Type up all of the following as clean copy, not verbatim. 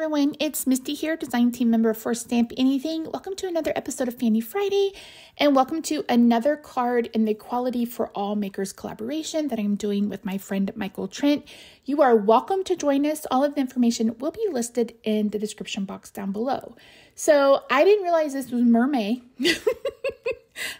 everyone, it's Misty here, design team member for Stamp Anything. Welcome to another episode of Fannie Friday, and welcome to another card in the Quality for All Makers collaboration that I'm doing with my friend Michael Trent. You are welcome to join us. All of the information will be listed in the description box down below. So I didn't realize this was Merman.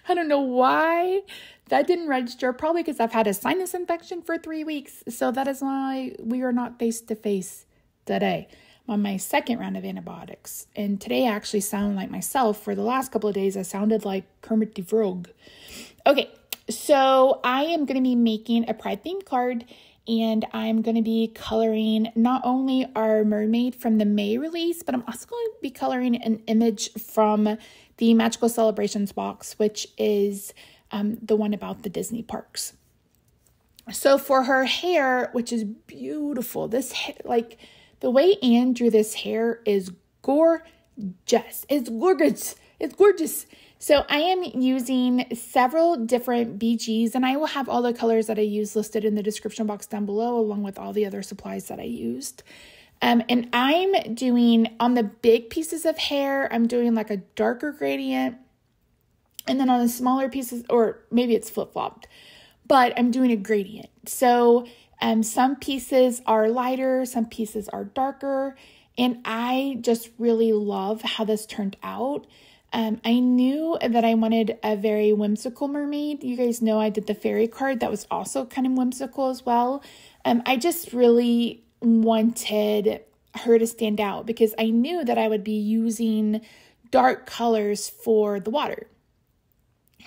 I don't know why that didn't register, probably because I've had a sinus infection for 3 weeks. So that is why we are not face to face today. I'm on my second round of antibiotics. And today I actually sound like myself. For the last couple of days, I sounded like Kermit the Frog. Okay, so I am going to be making a Pride themed card. And I'm going to be coloring not only our mermaid from the May release, but I'm also going to be coloring an image from the Magical Celebrations box, which is the one about the Disney parks. So for her hair, which is beautiful, this like the way Anne drew this hair is gorgeous. It's gorgeous. It's gorgeous. So I am using several different BGs, and I will have all the colors that I use listed in the description box down below, along with all the other supplies that I used. And I'm doing, on the big pieces of hair, I'm doing like a darker gradient. And then on the smaller pieces, or maybe it's flip-flopped, but I'm doing a gradient. So some pieces are lighter, some pieces are darker, and I just really love how this turned out. I knew that I wanted a very whimsical mermaid. You guys know I did the fairy card that was also kind of whimsical as well. I just really wanted her to stand out because I knew that I would be using dark colors for the water.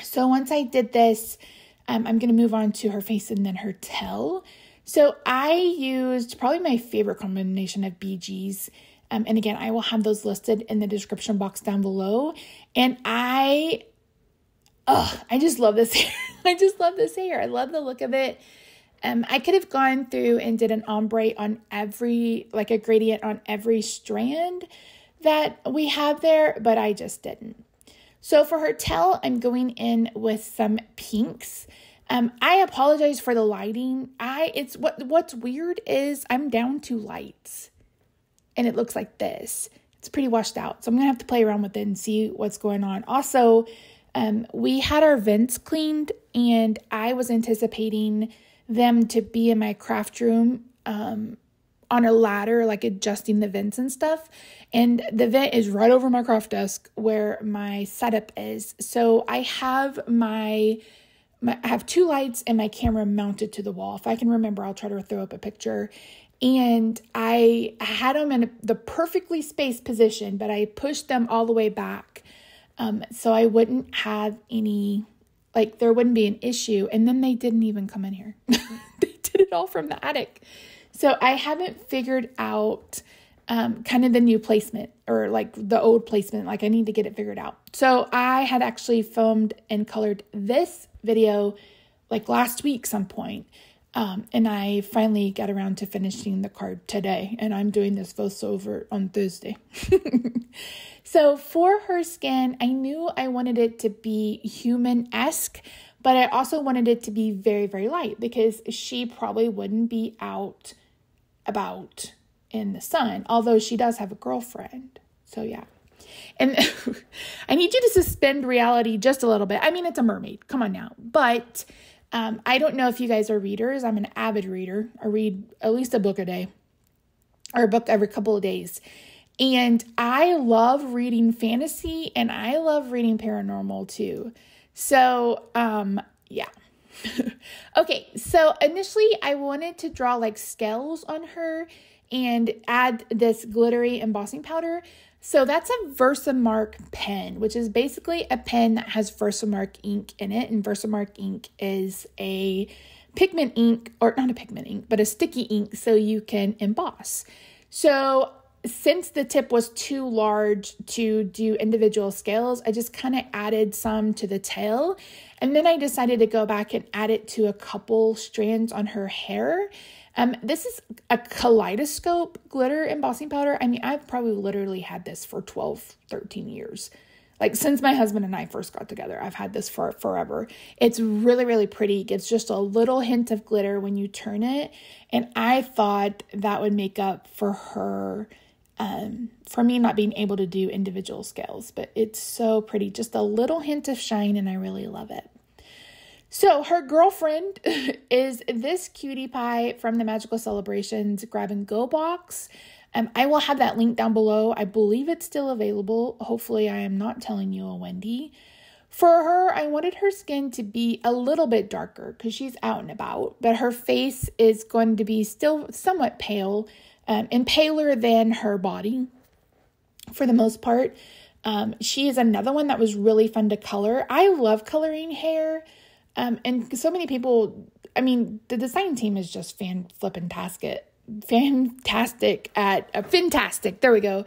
So once I did this, I'm going to move on to her face and then her tail. So I used probably my favorite combination of BGs. And again, I will have those listed in the description box down below. And I just love this hair. I just love this hair. I love the look of it. I could have gone through and did an ombre on every, like a gradient on every strand that we have there, but I just didn't. So for her tail, I'm going in with some pinks. I apologize for the lighting. What's weird is I'm down to lights. And it looks like this. It's pretty washed out. So I'm going to have to play around with it and see what's going on. Also, we had our vents cleaned, and I was anticipating them to be in my craft room on a ladder, like adjusting the vents and stuff. And the vent is right over my craft desk where my setup is. So I have I have two lights and my camera mounted to the wall. If I can remember, I'll try to throw up a picture. And I had them in the perfectly spaced position, but I pushed them all the way back so I wouldn't have any, like there wouldn't be an issue. And then they didn't even come in here. They did it all from the attic. So I haven't figured out kind of the new placement or like the old placement. Like I need to get it figured out. So I had actually filmed and colored this video like last week some point. And I finally got around to finishing the card today, and I'm doing this voiceover on Thursday. So for her skin, I knew I wanted it to be human-esque, but I also wanted it to be very, very light because she probably wouldn't be out about in the sun, although she does have a girlfriend. So yeah. And I need you to suspend reality just a little bit. I mean, it's a mermaid. Come on now. But I don't know if you guys are readers. I'm an avid reader. I read at least a book a day or a book every couple of days. And I love reading fantasy and I love reading paranormal too. So, yeah. Okay. So initially I wanted to draw like scales on her and add this glittery embossing powder. So that's a Versamark pen, which is basically a pen that has Versamark ink in it. And Versamark ink is a pigment ink, or not a pigment ink, but a sticky ink so you can emboss. So since the tip was too large to do individual scales, I just kind of added some to the tail. And then I decided to go back and add it to a couple strands on her hair. This is a kaleidoscope glitter embossing powder. I mean, I've probably literally had this for 12, 13 years. Like since my husband and I first got together, I've had this for forever. It's really, really pretty. It gets just a little hint of glitter when you turn it. And I thought that would make up for her for me not being able to do individual scales, but it's so pretty. Just a little hint of shine, and I really love it. So her girlfriend is this cutie pie from the Magical Celebrations Grab and Go box. I will have that link down below. I believe it's still available. Hopefully I am not telling you a Wendy. For her, I wanted her skin to be a little bit darker because she's out and about, but her face is going to be still somewhat pale, and paler than her body for the most part. She is another one that was really fun to color. I love coloring hair. And so many people, I mean, the design team is just fantastic there we go,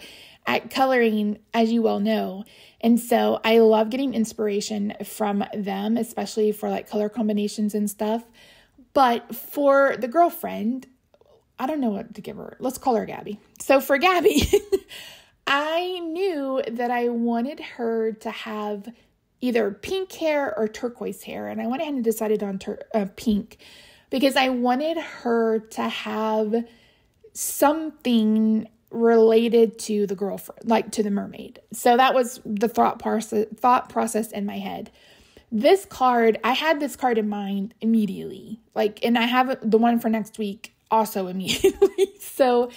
at coloring, as you well know. And so I love getting inspiration from them, especially for like color combinations and stuff. But for the girlfriend, I don't know what to give her. Let's call her Gabby. So for Gabby, I knew that I wanted her to have either pink hair or turquoise hair. And I went ahead and decided on pink because I wanted her to have something related to the girlfriend, like to the mermaid. So that was the thought process in my head. This card, I had this card in mind immediately. And I have the one for next week also immediately. So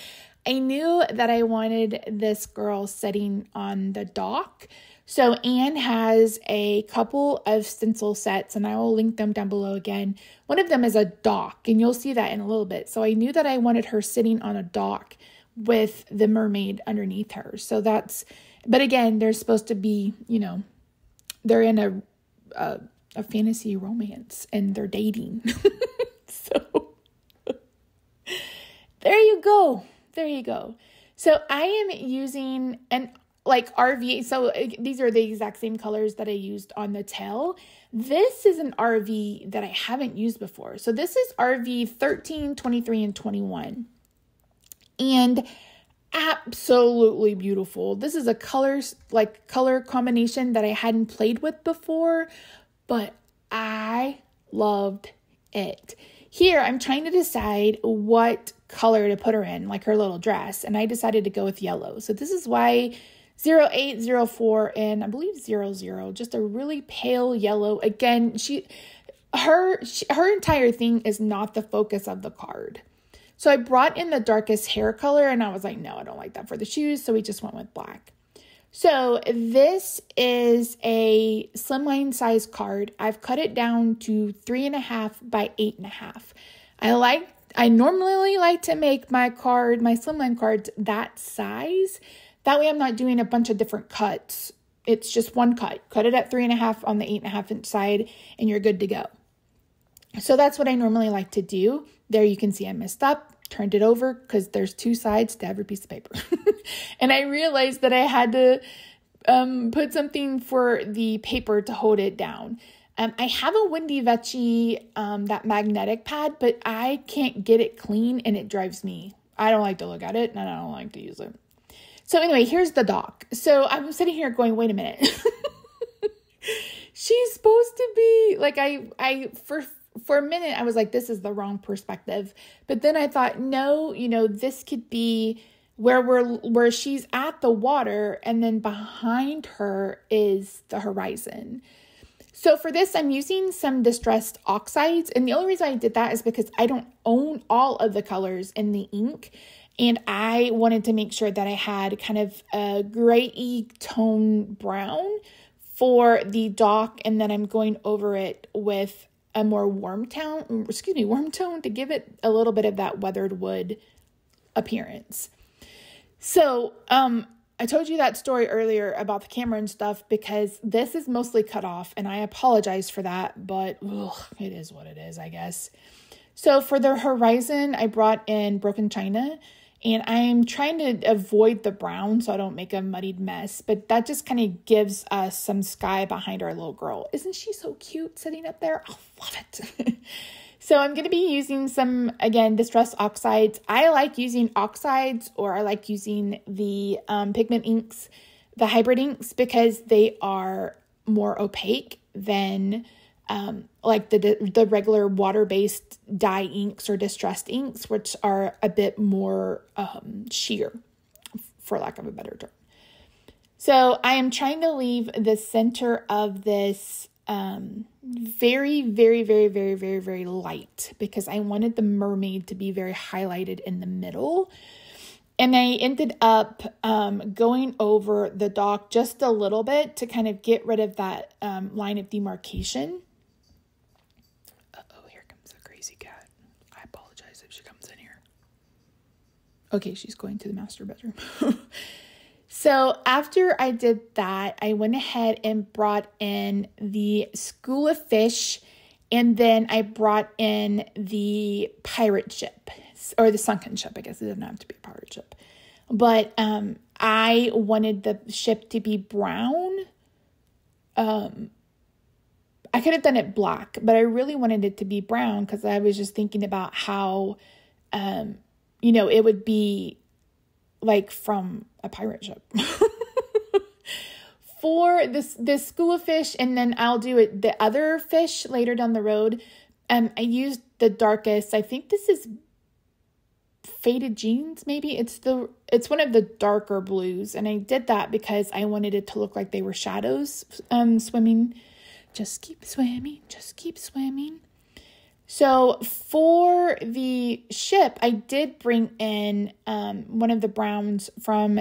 I knew that I wanted this girl sitting on the dock. So Anne has a couple of stencil sets, and I will link them down below again. One of them is a dock, and you'll see that in a little bit. So I knew that I wanted her sitting on a dock with the mermaid underneath her. So but again, they're supposed to be, they're in a fantasy romance and they're dating. So there you go. So I am using RV. So these are the exact same colors that I used on the tail. This is an RV that I haven't used before. So this is RV 13, 23, and 21. And absolutely beautiful. This is a color combination that I hadn't played with before, but I loved it. Here, I'm trying to decide what color to put her in, like her little dress, and I decided to go with yellow. So this is why 08, 04, and I believe 00, just a really pale yellow. Again, her entire thing is not the focus of the card. So I brought in the darkest hair color, and I was like, no, I don't like that for the shoes. So we just went with black. So this is a slimline size card. I've cut it down to 3.5 by 8.5. I normally like to make my slimline cards that size. That way I'm not doing a bunch of different cuts. It's just one cut. Cut it at 3.5 on the 8.5 inch side, and you're good to go. So that's what I normally like to do. There you can see I messed up, turned it over because there's two sides to every piece of paper. And I realized that I had to put something for the paper to hold it down. I have a Wendy Vecchi, that magnetic pad, but I can't get it clean and it drives me. I don't like to look at it and I don't like to use it. So anyway, here's the dock. So I'm sitting here going, wait a minute. She's supposed to be for a minute, I was like, this is the wrong perspective. But then I thought, no, this could be where she's at the water and then behind her is the horizon. So for this, I'm using some distressed oxides. And the only reason I did that is because I don't own all of the colors in the ink. And I wanted to make sure that I had kind of a gray tone brown for the dock. And then I'm going over it with a more warm tone to give it a little bit of that weathered wood appearance. So, I told you that story earlier about the camera and stuff because this is mostly cut off and I apologize for that, but it is what it is, I guess. So for the horizon, I brought in broken china and I'm trying to avoid the brown so I don't make a muddied mess, but that just kind of gives us some sky behind our little girl. Isn't she so cute sitting up there? I love it. So I'm going to be using some, again, distressed oxides. I like using oxides or I like using the pigment inks, the hybrid inks, because they are more opaque than like the regular water-based dye inks or distressed inks, which are a bit more sheer for lack of a better term. So I am trying to leave the center of this very, very, very, very, very, very light, because I wanted the mermaid to be very highlighted in the middle. And I ended up going over the dock just a little bit to kind of get rid of that line of demarcation. Uh-oh, here comes a crazy cat. I apologize if she comes in here. Okay, she's going to the master bedroom. So after I did that, I went ahead and brought in the school of fish, and then I brought in the pirate ship, or the sunken ship. I guess it doesn't have to be a pirate ship. But I wanted the ship to be brown. I could have done it black, but I really wanted it to be brown because I was just thinking about how, it would be like from a pirate ship. For this school of fish, and then I'll do it the other fish later down the road. I used the darkest. I think this is Faded Jeans, maybe. It's one of the darker blues, and I did that because I wanted it to look like they were shadows swimming. Just keep swimming, just keep swimming. So for the ship, I did bring in one of the browns from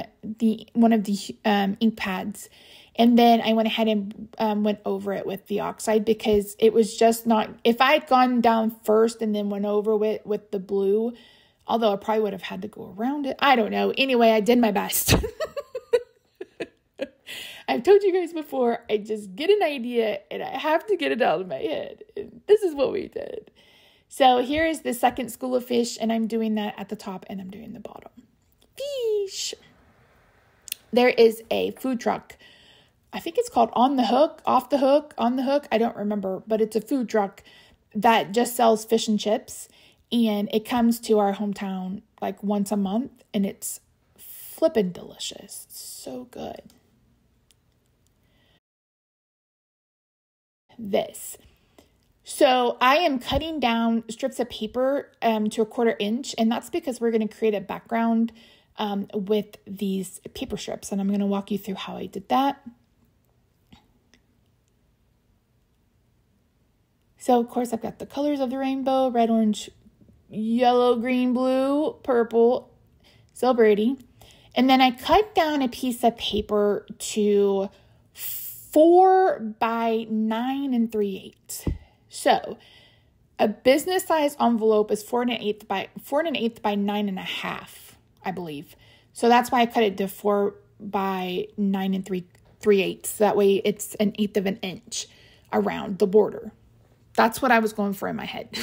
one of the ink pads. And then I went ahead and went over it with the oxide, because it was just not, if I had gone down first and then went over with the blue, although I probably would have had to go around it. I don't know. Anyway, I did my best. I've told you guys before, I just get an idea and I have to get it out of my head. And this is what we did. So here is the second school of fish, and I'm doing that at the top and I'm doing the bottom. Fish. There is a food truck. I think it's called On the Hook, Off the Hook, On the Hook. I don't remember, but it's a food truck that just sells fish and chips. And it comes to our hometown like once a month, and it's flippin' delicious. So good. This. So I am cutting down strips of paper to 1/4 inch, and that's because we're going to create a background with these paper strips, and I'm going to walk you through how I did that. So of course I've got the colors of the rainbow: red, orange, yellow, green, blue, purple, celebrity. And then I cut down a piece of paper to 4 by 9 3/8. So a business size envelope is 4 1/8 by 9 1/2, I believe. So that's why I cut it to 4 by 9 3/8. So that way it's 1/8 of an inch around the border. That's what I was going for in my head.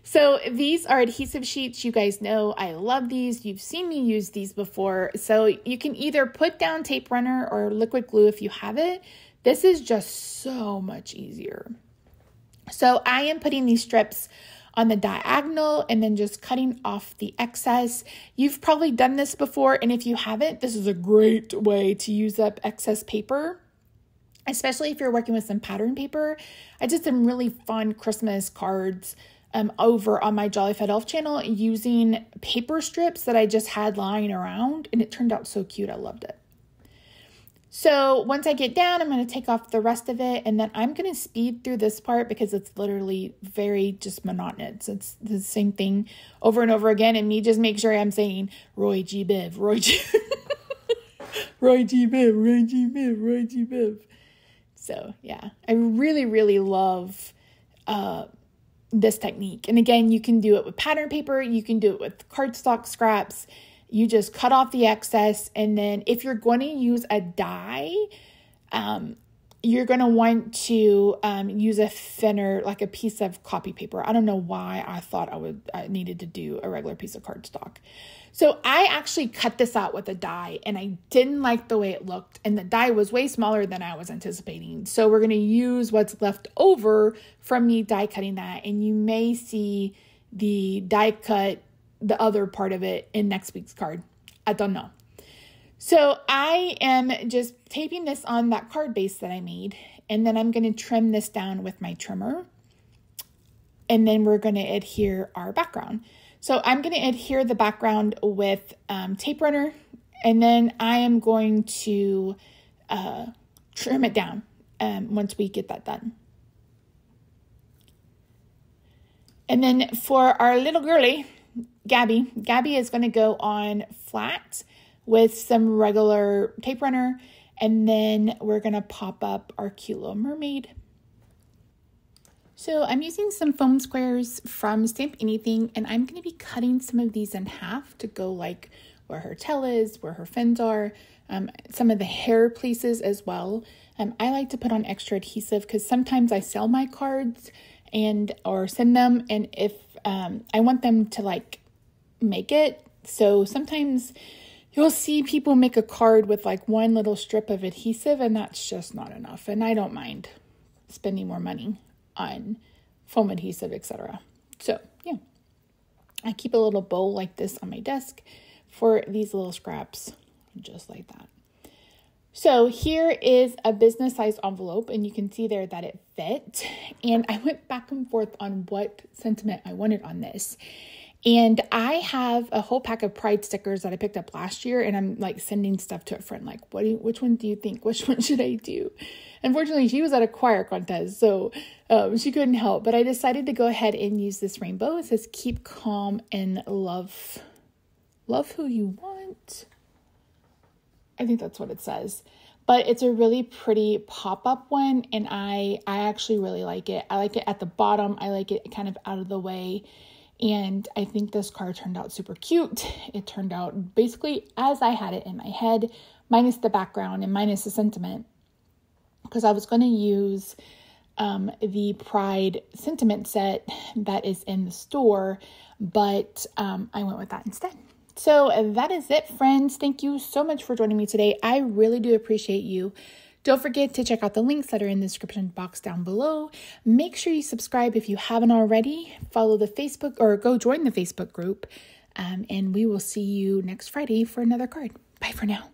So these are adhesive sheets. You guys know I love these. You've seen me use these before. So you can either put down tape runner or liquid glue if you have it. This is just so much easier. So I am putting these strips on the diagonal and then just cutting off the excess. You've probably done this before, and if you haven't, this is a great way to use up excess paper, especially if you're working with some pattern paper. I did some really fun Christmas cards over on my Jollified Elf channel using paper strips that I just had lying around, and it turned out so cute. I loved it. So once I get down, I'm going to take off the rest of it, and then I'm going to speed through this part because it's literally very just monotonous. It's the same thing over and over again, and me just make sure I'm saying Roy G. Biv, Roy G. Roy G. Biv, Roy G. Biv, Roy G. Biv. So yeah, I really, really love this technique. And again, you can do it with pattern paper. You can do it with cardstock scraps. You just cut off the excess. And then if you're going to use a die, you're going to want to use a thinner, like a piece of copy paper. I don't know why I thought I needed to do a regular piece of cardstock. So I actually cut this out with a die, and I didn't like the way it looked, and the die was way smaller than I was anticipating. So we're going to use what's left over from me die cutting that, and you may see the die cut, the other part of it, in next week's card. I don't know. So I am just taping this on that card base that I made, and then I'm going to trim this down with my trimmer, and then we're going to adhere our background. So I'm going to adhere the background with tape runner, And then I am going to trim it down once we get that done. And then for our little girly, Gabby is going to go on flat with some regular tape runner. And then we're going to pop up our cute little mermaid. So I'm using some foam squares from Stamp Anything, and I'm going to be cutting some of these in half to go like where her tail is, where her fins are, some of the hair places as well. I like to put on extra adhesive because sometimes I sell my cards or send them, and if I want them to like make it. So sometimes you'll see people make a card with like one little strip of adhesive, and that's just not enough. And I don't mind spending more money on foam adhesive, etc. So yeah, I keep a little bowl like this on my desk for these little scraps, just like that. So here is a business size envelope, and you can see there that it fit. And I went back and forth on what sentiment I wanted on this. And I have a whole pack of Pride stickers that I picked up last year, and I'm like sending stuff to a friend, like, which one do you think? Which one should I do? Unfortunately, she was at a choir contest, so she couldn't help. But I decided to go ahead and use this rainbow. It says, keep calm and love who you want. I think that's what it says. But it's a really pretty pop-up one, and I actually really like it. I like it at the bottom. I like it kind of out of the way. And I think this card turned out super cute. It turned out basically as I had it in my head, minus the background and minus the sentiment. Because I was going to use the Pride sentiment set that is in the store, but I went with that instead. So that is it, friends. Thank you so much for joining me today. I really do appreciate you. Don't forget to check out the links that are in the description box down below. Make sure you subscribe if you haven't already. Follow the Facebook or go join the Facebook group. And we will see you next Friday for another card. Bye for now.